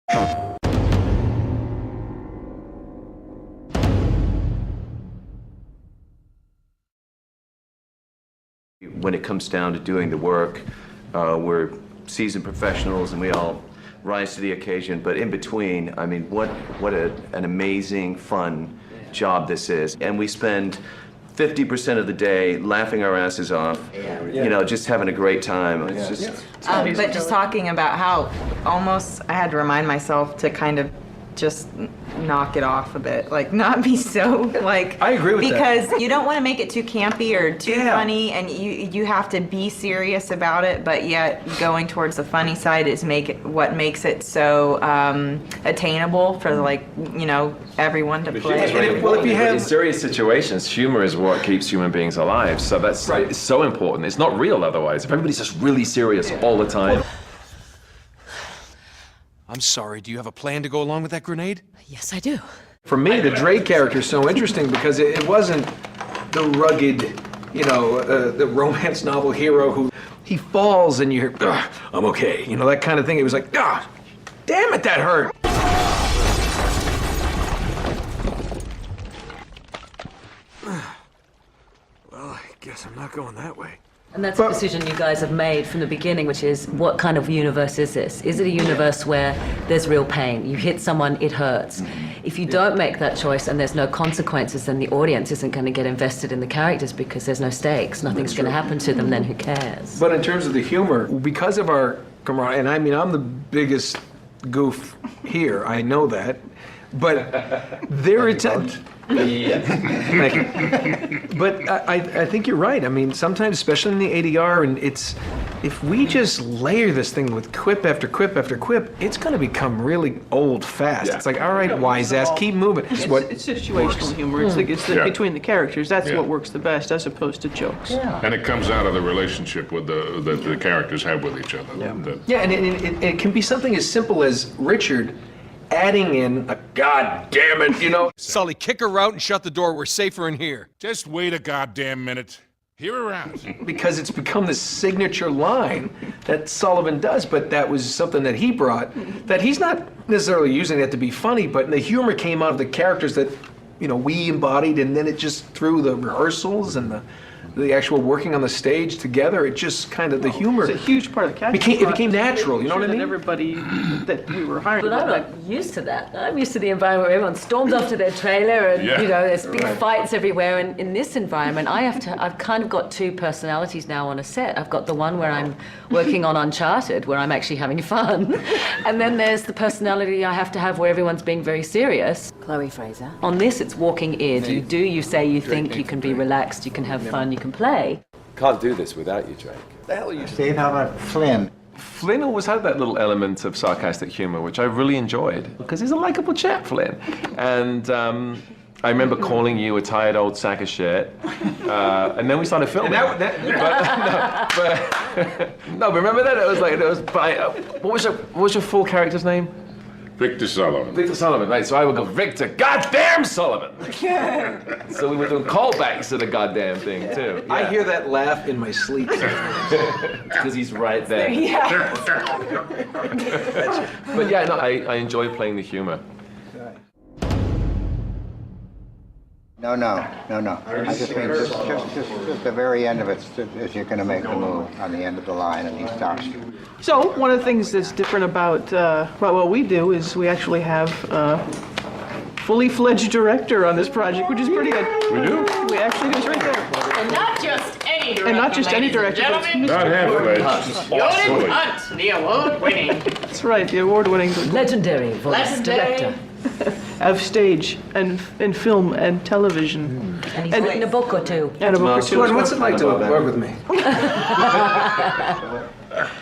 When it comes down to doing the work, we're seasoned professionals and we all rise to the occasion. But in between, I mean, what an amazing, fun job this is. And we spend 50% of the day laughing our asses off, you know, just having a great time. It's just. But just talking about how almost I had to remind myself to kind of just knock it off a bit, like not be so like. I agree with because that. you don't want to make it too campy or too funny, and you have to be serious about it, but yet going towards the funny side is what makes it so attainable for like, you know, everyone to play. Well, if you have in serious situations, humor is what keeps human beings alive. So that's it's so important. It's not real otherwise. If everybody's just really serious all the time. I'm sorry, do you have a plan to go along with that grenade? Yes, I do. For me, the Drake character is so interesting because it wasn't the rugged, you know, the romance novel hero who he falls and you hear, I'm okay, you know, that kind of thing. It was like, damn it, that hurt. Well, I guess I'm not going that way. And that's a decision you guys have made from the beginning, which is, what kind of universe is this? Is it a universe where there's real pain? You hit someone, it hurts. If you don't make that choice and there's no consequences, then the audience isn't going to get invested in the characters because there's no stakes. Nothing's going to happen to them, then who cares? But in terms of the humor, because of our camaraderie, and I mean, I'm the biggest goof here, I know that, but there it's... Thank you. But I think you're right. I mean, sometimes, especially in the ADR, and if we just layer this thing with quip after quip after quip, it's going to become really old fast. It's like, all right, wise ass, keep moving. It's situational humor. It's between the characters. That's what works the best, as opposed to jokes. And it comes out of the relationship with the characters have with each other. And it can be something as simple as Richard adding in a God damn it, you know. Sully, kick her out and shut the door. We're safer in here. Just wait a goddamn minute. Hear her out. Because it's become this signature line that Sullivan does, but that was something that he brought, that he's not necessarily using that to be funny, but the humor came out of the characters that, you know, we embodied, and then it just through the rehearsals and the actual working on the stage together, it just kind of, the humor. It's a huge part of the casting. It became natural, you know what I mean? Everybody that we were hiring. But I'm not used to that. I'm used to the environment where everyone storms off to their trailer and, you know, there's big fights everywhere. And in this environment, I've kind of got two personalities now on a set. I've got the one where I'm working on Uncharted, where I'm actually having fun. And then there's the personality I have to have where everyone's being very serious. Chloe Fraser. On this, it's walking ears. You say you think you can be relaxed, you can have fun, you can play. Can't do this without you, Drake. The hell are you Steve, how about Flynn? Flynn always had that little element of sarcastic humor, which I really enjoyed, because he's a likable chap, Flynn. And I remember calling you a tired old sack of shit, and then we started filming. But remember that? What was your full character's name? Victor Sullivan. Victor Sullivan, right. So I would go, Victor, goddamn Sullivan! So we were doing callbacks to the goddamn thing, too. Yeah. I hear that laugh in my sleep. Because he's right there. But yeah, no, I enjoy playing the humor. No. I just mean just the very end of it is you're going to make the move on the end of the line and he stops you. So one of the things that's different about what we do is we actually have a fully fledged director on this project, which is pretty good. We do? We actually do. It's right there. And not just any director. And not just any director. Not half-fledged. Jordan Hunt, the award-winning. That's right, the award-winning. Legendary voice director. Of stage and film and television. And he's written a book or two. And a book or two. What's it like to work with me?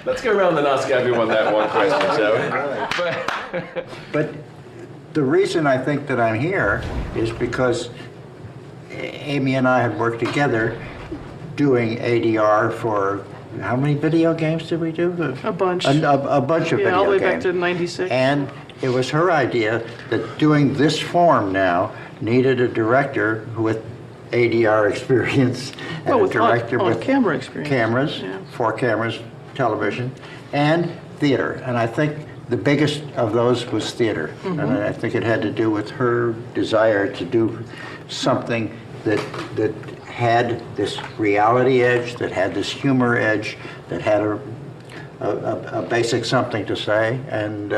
Let's go around and ask everyone that one question, shall we? But the reason I think that I'm here is because Amy and I have worked together doing ADR for, how many video games did we do? A bunch. A bunch of video games. All the way back to '96. And it was her idea that doing this form now needed a director with ADR experience and a director with camera experience. Cameras, 4 cameras, television, and theater. And I think the biggest of those was theater. And I think it had to do with her desire to do something that had this reality edge, that had this humor edge, that had a basic something to say, and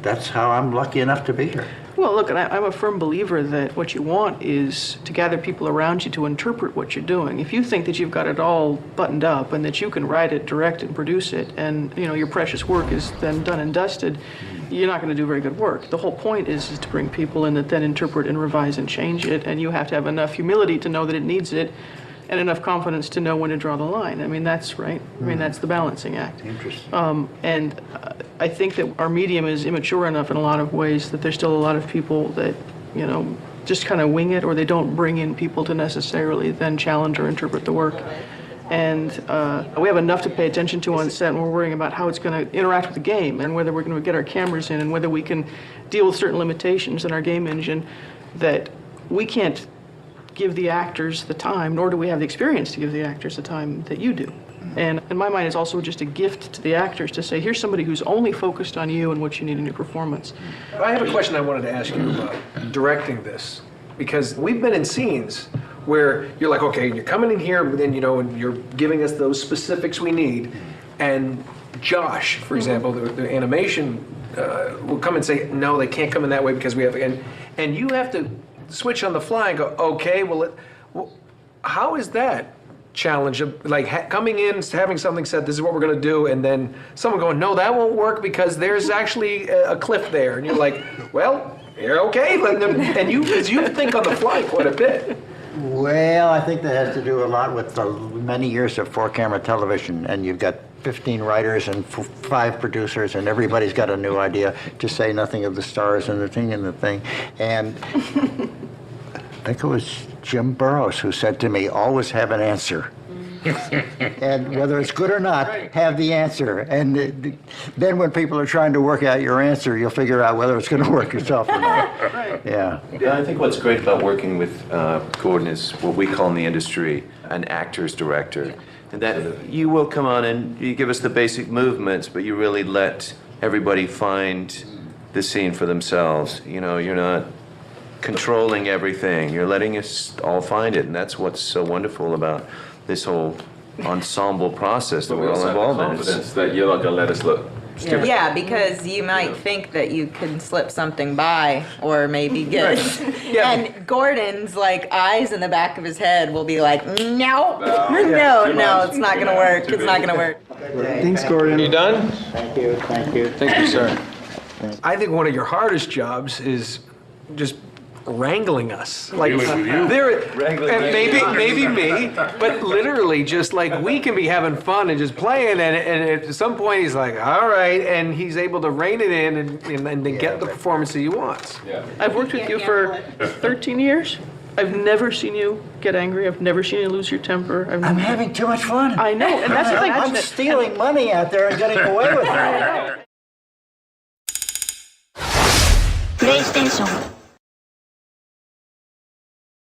that's how I'm lucky enough to be here. Well, look, and I'm a firm believer that what you want is to gather people around you to interpret what you're doing. If you think that you've got it all buttoned up and that you can write it, direct it, produce it, and your precious work is then done and dusted, you're not going to do very good work. The whole point is to bring people in that then interpret and revise and change it, and you have to have enough humility to know that it needs it, and enough confidence to know when to draw the line. I mean, that's right. I mean, that's the balancing act. Interesting. And I think that our medium is immature enough in a lot of ways that there's still a lot of people that, just kind of wing it, or they don't bring in people to necessarily then challenge or interpret the work. And we have enough to pay attention to on set, and we're worrying about how it's going to interact with the game, and whether we're going to get our cameras in, and whether we can deal with certain limitations in our game engine that we can't give the actors the time, nor do we have the experience to give the actors the time that you do. And in my mind, it's also just a gift to the actors to say, here's somebody who's only focused on you and what you need in your performance. I have a question I wanted to ask you about directing this, because we've been in scenes where you're like, okay, you're coming in here, but then, and you're giving us those specifics we need, and Josh, for example, the animation will come and say, no, they can't come in that way because we have, and you have to switch on the fly and go, okay, well, how is that challenge of coming in, having something said, this is what we're going to do, and then someone going, no, that won't work because there's actually a cliff there, and you're like, well, you're okay, and you think on the fly quite a bit. Well, I think that has to do a lot with the many years of four-camera television, and you've got 15 writers and 5 producers, and everybody's got a new idea, to say nothing of the stars and the thing. And I think it was Jim Burrows who said to me, always have an answer. And whether it's good or not, have the answer. And then when people are trying to work out your answer, you'll figure out whether it's going to work yourself or not. Yeah. Yeah, I think what's great about working with Gordon is what we call in the industry an actor's director. And that you will come on and you give us the basic movements, but you really let everybody find the scene for themselves. You're not controlling everything. You're letting us all find it. And that's what's so wonderful about this whole ensemble process that But we we're all also have the involved in. confidence that you're not going to let us look stupid. Yeah, because you might think that you can slip something by or maybe get and Gordon's eyes in the back of his head will be like, no, it's not gonna work. It's not gonna work. Thanks, Gordon. You done? Thank you. Thank you, sir. I think one of your hardest jobs is just wrangling us. Dealing with you. And maybe me, but literally just we can be having fun and just playing, and at some point he's like, all right, and he's able to rein it in and then get the performance that he wants. Yeah. I've worked with you for 13 years. I've never seen you get angry. I've never seen you lose your temper. I'm having too much fun. I know, and that's the thing. I'm stealing money out there and getting away with it. プレイステーション